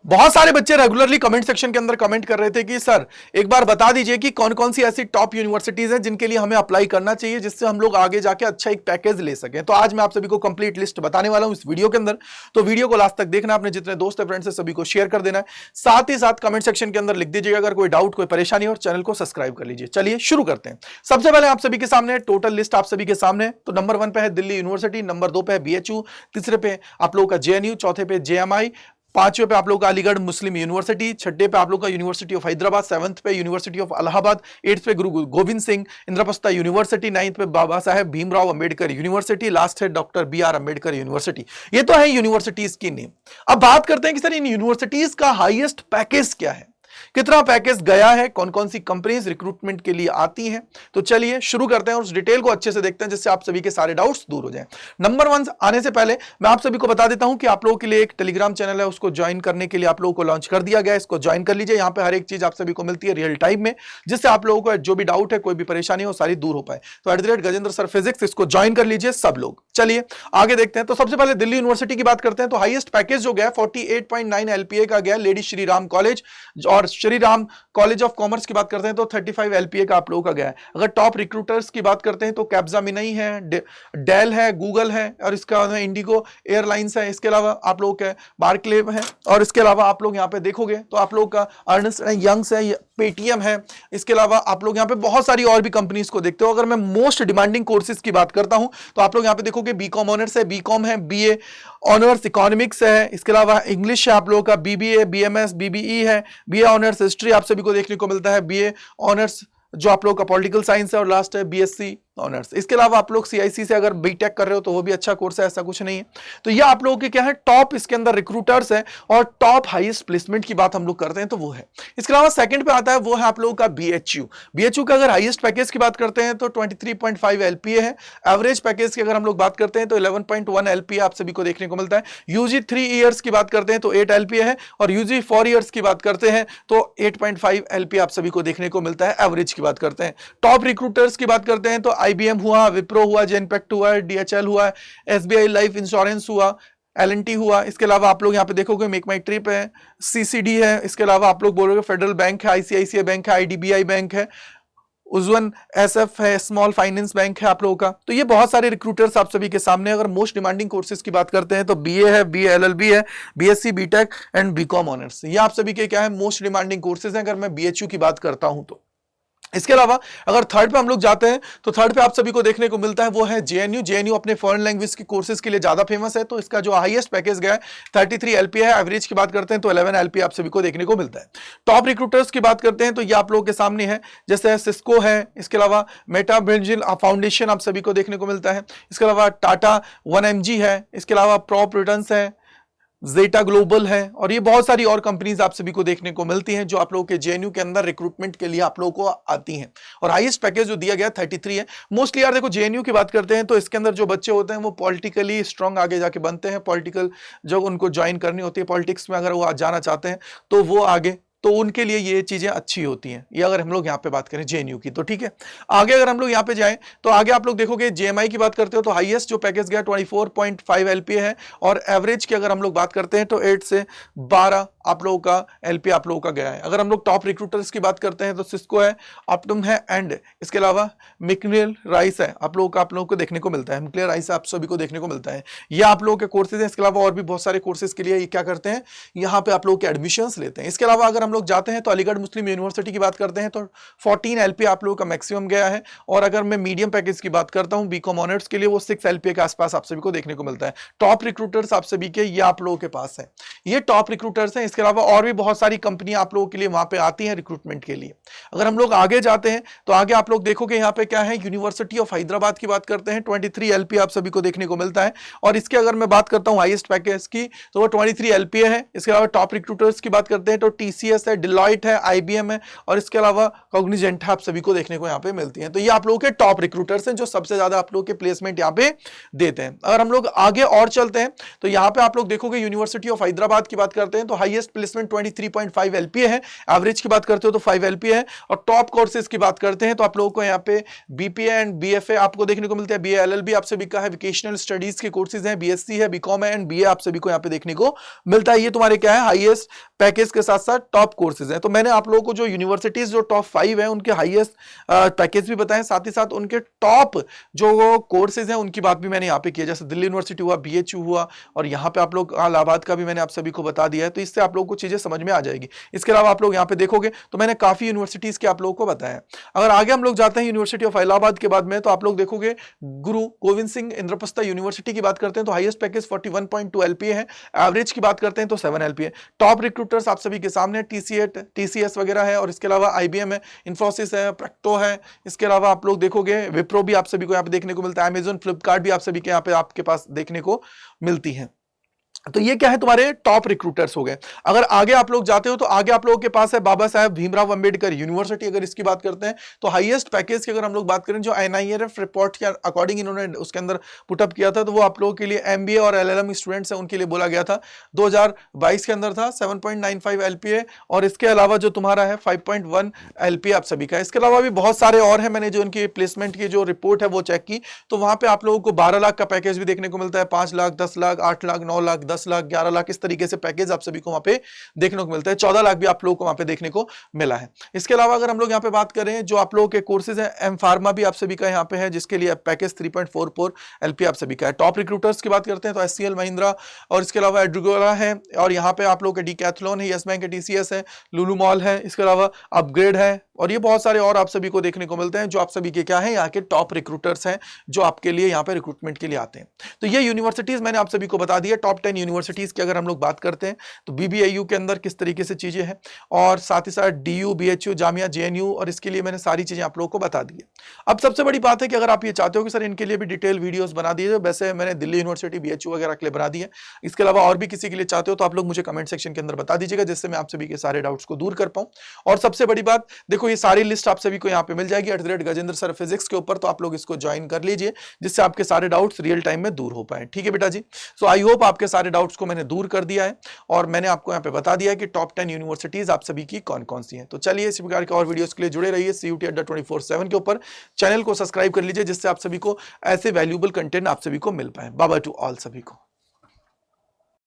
बहुत सारे बच्चे रेगुलरली कमेंट सेक्शन के अंदर कमेंट कर रहे थे कि सर एक बार बता दीजिए कि कौन कौन सी ऐसी टॉप यूनिवर्सिटीज हैं जिनके लिए हमें अप्लाई करना चाहिए जिससे हम लोग आगे जाके अच्छा एक पैकेज ले सकें। तो आज मैं आप सभी को कंप्लीट लिस्ट बताने वाला हूं इस वीडियो के अंदर। तो वीडियो को लास्ट तक देखना, अपने जितने दोस्त है फ्रेंड्स है सभी को शेयर कर देना है। साथ ही साथ कमेंट सेक्शन के अंदर लिख दीजिएगा अगर कोई डाउट कोई परेशानी और चैनल को सब्सक्राइब कर लीजिए। चलिए शुरू करते हैं। सबसे पहले आप सभी के सामने टोटल लिस्ट आप सभी के सामने। तो नंबर 1 पे है दिल्ली यूनिवर्सिटी, नंबर 2 पे है बीएचयू, तीसरे पे आप लोगों का जेएनयू, चौथे पे जेएमआई, पांचवें पे आप लोग का अलीगढ़ मुस्लिम यूनिवर्सिटी, छठे पे आप लोग का यूनिवर्सिटी ऑफ हैदराबाद, सेवंथ पे university of Allahabad, eighth pay Guru Govind Singh Indraprastha university, ninth पे बाबा साहेब भीमराव अंबेडकर यूनिवर्सिटी, लास्ट है डॉक्टर BR अंबेडकर यूनिवर्सिटी। ये तो है यूनिवर्सिटीज की नेम। अब बात करते हैं कि सर इन यूनिवर्सिटीज का हाईएस्ट पैकेज क्या है, कितना पैकेज गया है, कौन कौन सी कंपनीज रिक्रूटमेंट के लिए आती हैं। तो चलिए शुरू करते हैं और उस डिटेल को अच्छे से देखते हैं जिससे आप सभी के सारे डाउट्स दूर हो जाएं। नंबर 1 आने से पहले मैं आप सभी को बता देता हूं कि आप लोगों के लिए एक टेलीग्राम चैनल है, उसको ज्वाइन करने के लिए आप लोगों को लॉन्च कर दिया गया है। इसको ज्वाइन कर लीजिए। यहां पे हर एक चीज आप सभी को मिलती है रियल टाइम में, जिससे आप लोगों को जो भी डाउट है कोई भी परेशानी हो सारी दूर हो पाए। तो @गजेंद्र सर फिजिक्स इसको ज्वाइन कर लीजिए सब लोग। चलिए आगे देखते हैं। तो सबसे पहले दिल्ली यूनिवर्सिटी की बात करते हैं। तो हाईएस्ट पैकेज जो गया 48.9 LPA का गया लेडी श्री राम कॉलेज, और Shri Ram college of commerce की बात करते हैं तो 35 LPA का आप लोगों का गया है। अगर टॉप रिक्रूटर्स की बात करते हैं तो कैप्जामिनी है, डेल है, गूगल है, और इसका इंडिगो एयरलाइंस है, इसके अलावा आप लोग का बार्कले है, और इसके अलावा आप लोग यहाँ पे देखोगे तो आप लोग का अर्नेस्ट एंड यंग्स है, पेटीएम है। इसके अलावा आप लोग यहाँ पे बहुत सारी और भी कंपनीज को देखते हो। अगर मैं मोस्ट डिमांडिंग कोर्सेज की बात करता हूं तो आप लोग यहाँ पे देखोगे बीकॉम ऑनर्स है, बीकॉम है, बीए ऑनर्स इकोनॉमिक्स है, इसके अलावा इंग्लिश है आप लोगों का, बीबीए, बीएमएस, बीबीई है, बीए ऑनर्स हिस्ट्री आप सभी को देखने को मिलता है, बीए ऑनर्स जो आप लोग का पॉलिटिकल साइंस है, और लास्ट है बीएससी ऑनर्स। इसके अलावा आप लोग सीआईसी से अगर बीटेक कर रहे हो तो वो भी अच्छा कोर्स है, ऐसा कुछ नहीं है। तो ये आप लोगों के क्या है टॉप इसके अंदर रिक्रूटर्स है, और टॉप हाईएस्ट प्लेसमेंट की बात हम लोग करते हैं तो वो है। इसके अलावा सेकंड पे आता है वो है आप लोगों का बीएचयू। बीएचयू का अगर हाईएस्ट पैकेज की बात करते हैं तो 23.5 LPA है। एवरेज पैकेज की अगर हम लोग बात करते हैं तो 11.1 LPA आप सभी को देखने को मिलता है। यूजी 3 ईयर्स की बात करते हैं तो 8 LPA है, और यूजी 4 ईयर्स की बात करते हैं तो 8.5 LPA आप सभी को देखने को मिलता है। एवरेज की बात करते हैं। टॉप रिक्रूटर्स की बात करते हैं तो IBM हुआ, विप्रो हुआ, जेनपेक्ट हुआ, DHL हुआ, SBI लाइफ इंश्योरेंस हुआ, L&T हुआ। इसके अलावा आप लोग यहाँ पे देखोगे मेक माई ट्रिप है, CCD है, इसके अलावा आप लोग बोलोगे फेडरल बैंक है, ICICI बैंक है, IDBI बैंक है, उज्जवन SF है, स्मॉल फाइनेंस बैंक है आप लोगों का। तो ये बहुत सारे रिक्रूटर्स आप सभी के सामने। अगर मोस्ट डिमांडिंग कोर्सेज की बात करते हैं तो BA है, BA LLB है, BSc BTech and B Com honours. ये आप सभी के क्या है मोस्ट डिमांडिंग कोर्सेज हैं अगर मैं BHU की बात करता हूं तो। इसके अलावा अगर थर्ड पे हम लोग जाते हैं तो थर्ड पे आप सभी को देखने को मिलता है वो है जेएनयू। जेएनयू अपने फॉरेन लैंग्वेज की कोर्सेज के लिए ज्यादा फेमस है, तो इसका जो हाईएस्ट पैकेज गया है 33 LPA है। एवरेज की बात करते हैं तो 11 LPA आप सभी को देखने को मिलता है। टॉप रिक्रूटर्स की बात करते हैं तो ये आप लोगों के सामने है, जैसे सिस्को है, इसके अलावा मेटा बिल्जिल फाउंडेशन आप सभी को देखने को मिलता है, इसके अलावा टाटा 1MG है, इसके अलावा प्रॉप रिटर्न्स है, जेटा ग्लोबल है, और ये बहुत सारी और कंपनीज आप सभी को देखने को मिलती हैं जो आप लोगों के जेएनयू के अंदर रिक्रूटमेंट के लिए आप लोगों को आती हैं। और हाईएस्ट पैकेज जो दिया गया 33 है। मोस्टली यार देखो जेएनयू की बात करते हैं तो इसके अंदर जो बच्चे होते हैं वो पॉलिटिकली स्ट्रांग आगे जाके बनते हैं। पॉलिटिकल जो उनको ज्वाइन करनी होती है पॉलिटिक्स में, अगर वो जाना चाहते हैं तो वो आगे, तो उनके लिए ये चीजें अच्छी होती हैं। ये अगर हम लोग यहाँ पे बात करें जेएनयू की तो ठीक है। आगे अगर हम लोग यहाँ पे जाएं तो आगे आप लोग देखोगे जेएमआई की बात करते हो तो हाईएस्ट जो पैकेज गया 24.5 LPA है, और एवरेज की अगर हम लोग बात करते हैं तो 8 से 12 आप लोगों का LPA आप लोगों का गया है। अगर हम लोग टॉप रिक्रूटर्स की बात करते हैं तो सिस्को है, ऑप्टम है, एंड इसके अलावा मिकनेल राइस है आप लोगों को देखने को मिलता है। मिकनेल राइस आप सभी को देखने को मिलता है। ये आप लोगों के कोर्सेज हैं। इसके अलावा और भी बहुत सारे कोर्सेज के लिए ये क्या करते हैं, यहाँ पे आप लोग के एडमिशंस लेते हैं। इसके अलावा अगर हम लोग जाते हैं तो अलीगढ़ मुस्लिम यूनिवर्सिटी की बात करते हैं तो 14 LPA आप लोगों का मैक्सिमम गया है, और अगर मैं मीडियम पैकेज की बात करता हूं बीकॉम ऑनर्स के लिए वो 6 LPA के आसपास आप सभी को देखने को मिलता है। टॉप रिक्रूटर्स आप सभी के ये आप लोगों के पास है, ये टॉप रिक्रूटर्स हैं। इसके अलावा और भी बहुत सारी कंपनियां आप लोगों के लिए वहां पे आती हैं रिक्रूटमेंट के लिए। अगर हम लोग आगे जाते हैं तो आगे आप लोग देखोगे यहाँ पे क्या है, यूनिवर्सिटी ऑफ हैदराबाद की बात करते हैं 23 LPA आप सभी को देखने को मिलता है, और इसके अगर मैं बात करता हूँ हाईएस्ट पैकेज की तो वो 23 LPA है। इसके अलावा टॉप रिक्रूटर्स की बात करते हैं तो TCS है, डिलॉयट है, IBM है, और इसके अलावा कॉग्निजेंट आप सभी को देखने को यहाँ पे मिलती हैं। तो ये आप लोगों के टॉप रिक्रूटर्स हैं जो सबसे ज्यादा आप लोगों के प्लेसमेंट यहाँ पे देते हैं। अगर हम लोग आगे और चलते हैं तो यहाँ पे आप लोग देखोगे यूनिवर्सिटी ऑफ हैदराबाद की बात करते हैं तो हाईएस्ट प्लेसमेंट 23.5 LPA है। एवरेज की बात करते हो तो 5 LPA है, और टॉप कोर्सेज की बात करते हैं तो आप लोगों को यहाँ पे BPA एंड BFA आपको देखने को मिलते हैं। BA LLB आप सभी का है, वोकेशनल स्टडीज के कोर्सेज हैं, BSc है, BCom है, एंड BA आप सभी को यहाँ पे देखने को मिलता है। ये तुम्हारे क्या है हाईएस्ट पैकेज के साथ साथ टॉप कोर्सेज हैं। तो मैंने आप लोगों को जो यूनिवर्सिटीज जो टॉप 5 है उनके हाईएस्ट पैकेज भी बताएं, साथ ही साथ उनके टॉप जो कोर्सेज हैं उनकी बात भी मैंने यहाँ पे किया, जैसे दिल्ली यूनिवर्सिटी हुआ, BHU हुआ, और यहाँ पे आप लोग इलाहाबाद का भी मैंने आप सभी को बता दिया है। तो इससे आप लोगों को चीजें समझ में आ जाएगी। इसके अलावा आप लोग यहाँ पे देखोगे तो मैंने काफी यूनिवर्सिटीज के आप लोगों को बताया। अगर आगे हम लोग जाते हैं यूनिवर्सिटी ऑफ इलाहाबाद के बाद में, तो आप लोग देखोगे गुरु गोविंद सिंह इंद्रप्रस्थ यूनिवर्सिटी की बात करते हैं तो हाईएस्ट पैकेज 41.2 LPA है। एवरेज की बात करते हैं तो 7 LPA। टॉप रिक्रूटर्स आप सभी के सामने TCET, TCS वगैरह है, और इसके अलावा IBM है, इंफोसिस है, प्रैक्टो है। इसके अलावा आप लोग देखोगे विप्रो भी आप सभी को यहाँ पे देखने को मिलता है, अमेजन, फ्लिपकार्ट भी आप सभी के यहाँ पे आपके पास देखने को मिलती है। तो ये क्या है, तुम्हारे टॉप रिक्रूटर्स हो गए। अगर आगे आप लोग जाते हो तो आगे आप लोगों के पास है बाबा साहेब भीमराव अंबेडकर यूनिवर्सिटी। अगर इसकी बात करते हैं तो हाईएस्ट पैकेज की अगर हम लोग बात करें, जो NIRF रिपोर्ट के अकॉर्डिंग इन्होंने उसके अंदर पुटअप किया था, तो वो आप लोगों के लिए MBA और LLM स्टूडेंट्स हैं उनके लिए बोला गया था। 2022 के अंदर था 7.95 LPA, और इसके अलावा जो तुम्हारा है 5.1 LPA आप सभी का। इसके अलावा भी बहुत सारे और हैं, मैंने जो इनकी प्लेसमेंट की जो रिपोर्ट है वो चेक की, तो वहां पे आप लोगों को 12 लाख का पैकेज भी देखने को मिलता है, 5 लाख, 10 लाख, 8 लाख, 9 लाख, 10 लाख, 11 लाख, इस तरीके से पैकेज आप सभी को वहां पे देखने को मिलता है। 14 लाख भी आप लोगों को वहां पे देखने को मिला है। इसके अलावा अगर हम लोग यहाँ पे बात करें, जो आप लोगों के कोर्सेज हैं, एम फार्मा भी आप सभी का यहाँ पे है, जिसके लिए पैकेज 3.44 LPA आप सभी का है। टॉप रिक्रूटर्स की बात करते हैं तो SCL महिंद्रा, और इसके अलावा एड्रिगोला है, और यहाँ पे आप लोगों के डीकैथलॉन है, यस बैंक है, TCS है, लुलु मॉल है, इसके अलावा अपग्रेड है, और ये बहुत सारे और आप सभी को देखने को मिलते हैं, जो आप सभी के क्या है, यहाँ के टॉप रिक्रूटर्स हैं, जो आपके लिए यहाँ पे रिक्रूटमेंट के लिए आते हैं। तो ये यूनिवर्सिटीज मैंने आप सभी को बता दिया। टॉप 10 यूनिवर्सिटीज की अगर हम लोग बात करते हैं तो BBIU के अंदर किस तरीके से चीजें हैं, और साथ ही साथ DU, BHU, जामिया, JNU, और इसके लिए मैंने सारी चीजें आप लोगों को बता दी है। अब सबसे बड़ी बात है कि अगर आप ये चाहते हो कि सर इनके लिए भी डिटेल वीडियोस बना दिए, वैसे मैंने दिल्ली यूनिवर्सिटी, BHU वगैरह के लिए बना दी है। इसके अलावा और भी किसी के लिए चाहते हो तो आप लोग मुझे कमेंट सेक्शन के अंदर बता दीजिएगा, जिससे मैं आप सभी के सारे डाउट्स को दूर कर पाऊं। और सबसे बड़ी बात देखो, ये सारी लिस्ट आप सभी को यहाँ पे मिल जाएगी @गजेंद्र सर फिजिक्स के ऊपर, तो आप लोग इसको ज्वाइन कर लीजिए, जिससे आपके सारे डाउट्स रियल टाइम में दूर हो पाए। ठीक है बेटा जी। सो आई होप आपके सारे डाउट्स को मैंने दूर कर दिया है, और मैंने आपको यहाँ पे बता दिया है कि टॉप 10 यूनिवर्सिटीज आप सभी की कौन कौन सी हैं। तो चलिए इस प्रकार के और वीडियोस के लिए जुड़े रहिए CUT अड्डा 24/7 के ऊपर। चैनल को सब्सक्राइब कर लीजिए, जिससे आप सभी को ऐसे वैल्यूएबल कंटेंट आप सभी को मिल पाए। बाय बाय टू ऑल सभी को।